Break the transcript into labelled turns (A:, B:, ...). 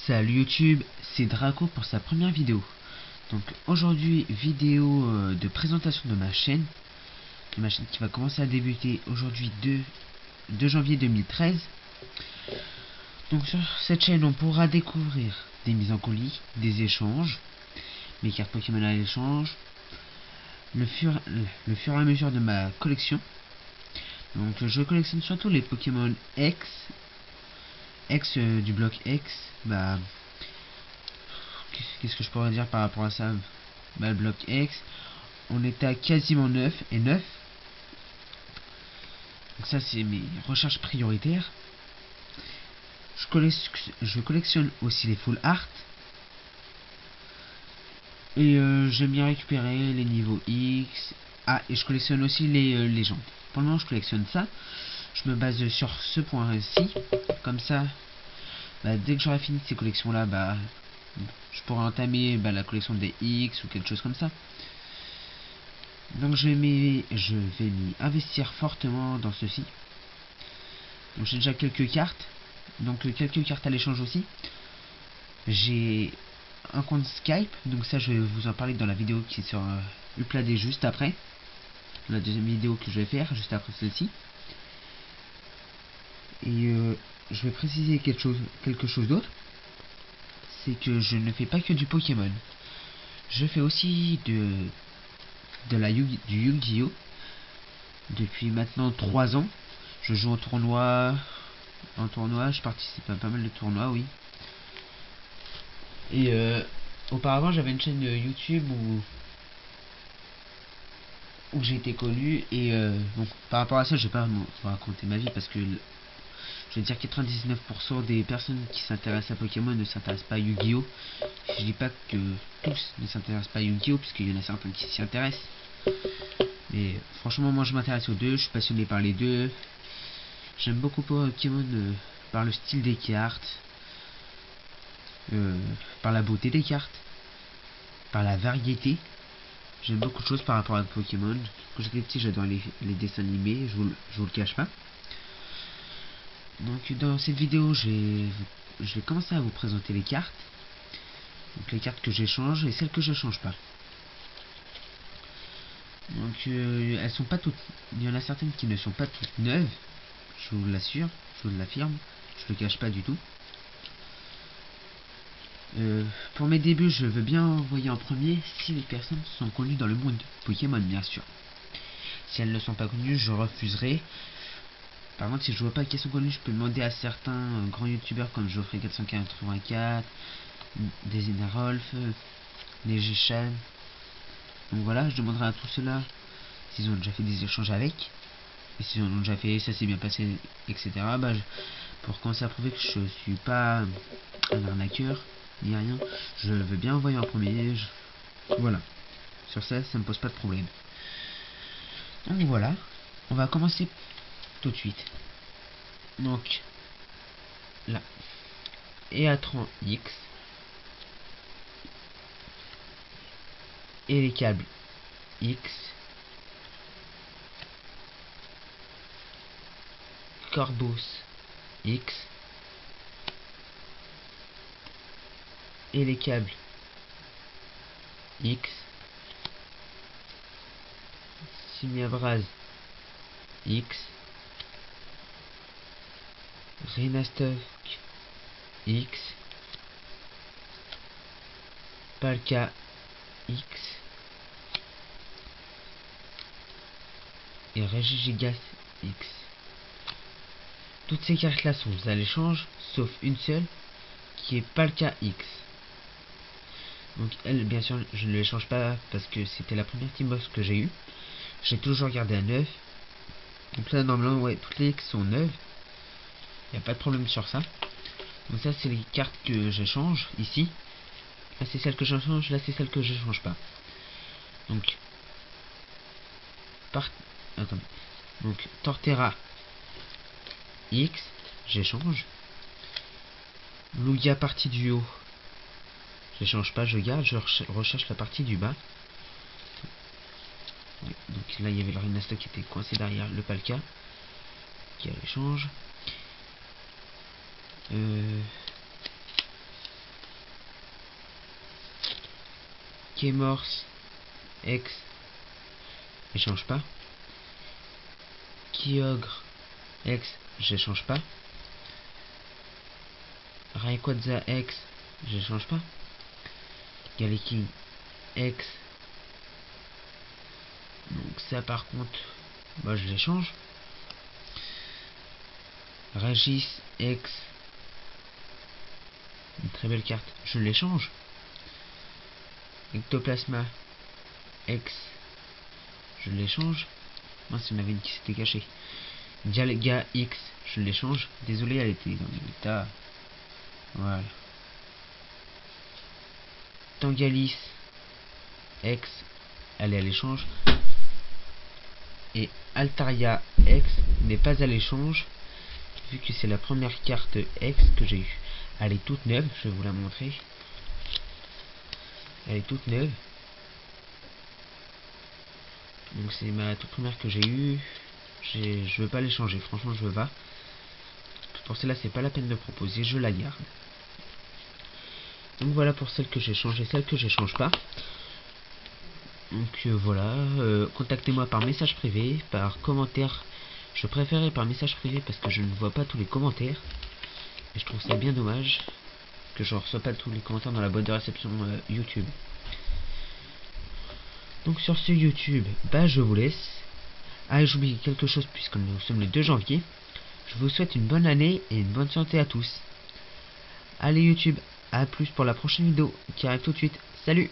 A: Salut YouTube, c'est Draco pour sa première vidéo. Donc aujourd'hui, vidéo de présentation de ma chaîne qui va commencer à débuter aujourd'hui 2 janvier 2013. Donc sur cette chaîne, on pourra découvrir des mises en colis, des échanges, mes cartes Pokémon à l'échange, le fur et à mesure de ma collection. Donc je collectionne surtout les Pokémon X du bloc X. Qu'est-ce que je pourrais dire par rapport à ça? Le bloc X, on était à quasiment 9 et 9. Donc ça c'est mes recherches prioritaires. Je collectionne aussi les full art. Et j'aime bien récupérer les niveaux X. Ah, et je collectionne aussi les légendes. Pour le moment je collectionne ça. Je me base sur ce point-ci. Comme ça, dès que j'aurai fini ces collections-là, je pourrais entamer la collection des X ou quelque chose comme ça. Donc je vais m'y investir fortement dans ceci. Donc j'ai déjà quelques cartes. Donc quelques cartes à l'échange aussi. J'ai un compte Skype. Donc ça je vais vous en parler dans la vidéo qui sera uploadée juste après. La deuxième vidéo que je vais faire juste après celle-ci. Et je vais préciser quelque chose d'autre. C'est que je ne fais pas que du Pokémon. Je fais aussi du Yu-Gi-Oh! Depuis maintenant 3 ans. Je joue en tournoi, je participe à pas mal de tournois, oui. Et auparavant, j'avais une chaîne YouTube où j'ai été connu. Et donc, par rapport à ça, je vais pas vous raconter ma vie parce que je veux dire 99% des personnes qui s'intéressent à Pokémon ne s'intéressent pas à Yu-Gi-Oh! Je dis pas que tous ne s'intéressent pas à Yu-Gi-Oh! Puisqu'il y en a certains qui s'y intéressent. Mais franchement, moi je m'intéresse aux deux, je suis passionné par les deux. J'aime beaucoup Pokémon par le style des cartes, par la beauté des cartes, par la variété. J'aime beaucoup de choses par rapport à Pokémon. Quand j'étais petit, j'adore les dessins animés, je vous le cache pas. Donc dans cette vidéo, je vais commencer à vous présenter les cartes. Donc les cartes que j'échange et celles que je change pas. Donc elles sont pas toutes. Il y en a certaines qui ne sont pas toutes neuves. Je vous l'assure, je vous l'affirme. Je le cache pas du tout. Pour mes débuts, je veux bien envoyer en premier si les personnes sont connues dans le monde Pokémon, bien sûr. Si elles ne sont pas connues, je refuserai. Par contre, si je vois pas qu'elles sont connues, je peux demander à certains grands youtubeurs comme Geoffrey 484, Desinarolf, Negeshan. Donc voilà, je demanderai à tout cela s'ils ont déjà fait des échanges avec. Et s'ils en ont déjà fait, ça s'est bien passé, etc. Pour commencer à prouver que je suis pas un arnaqueur ni rien, je veux bien envoyer en premier. Voilà, sur ça me pose pas de problème. Donc voilà, on va commencer tout de suite. Donc là, Eatran X et les câbles X, Corvus X et les câbles X, Simiabraz X, Renastok X, Palka X et Regigigas X. Toutes ces cartes là sont à l'échange, sauf une seule qui est Palka X. Donc elle, bien sûr, je ne l'échange pas parce que c'était la première team box que j'ai eue. J'ai toujours gardé à 9. Donc là, normalement, ouais, toutes les X sont 9. Il n'y a pas de problème sur ça. Donc ça, c'est les cartes que j'échange ici. Là, c'est celle que j'échange. Là, c'est celle que je change pas. Donc, attendez. Donc, Torterra X, j'échange. Lugia partie du haut, j'échange pas, je garde, je recherche la partie du bas. Donc là, il y avait le Renastok qui était coincé derrière le Palka, qui a l'échange. Kemorse X, j'échange pas. Kyogre X, j'échange pas. Rayquaza X, j'échange pas. Galiki X, donc ça par contre, bah je l'échange. Régis X, une très belle carte, je l'échange. Ectoplasma X, je l'échange. Mince, il y en avait une qui s'était cachée. Dialga X, je l'échange. Désolé, elle était dans l'état. Voilà. Tangalis X, elle est à l'échange. Et Altaria X n'est pas à l'échange, vu que c'est la première carte X que j'ai eue. Elle est toute neuve, je vais vous la montrer. Elle est toute neuve. Donc c'est ma toute première que j'ai eue. Je veux pas l'échanger, franchement je veux pas. Pour celle-là c'est pas la peine de proposer, je la garde. Donc voilà pour celle que j'ai changée, celle que j'échange pas. Donc voilà, contactez-moi par message privé, par commentaire. Je préférais par message privé parce que je ne vois pas tous les commentaires. Et je trouve ça bien dommage que je ne reçois pas tous les commentaires dans la boîte de réception YouTube. Donc sur ce YouTube, bah je vous laisse. Ah, j'oublie quelque chose puisque nous sommes le 2 janvier. Je vous souhaite une bonne année et une bonne santé à tous. Allez YouTube, à plus pour la prochaine vidéo qui arrive tout de suite. Salut!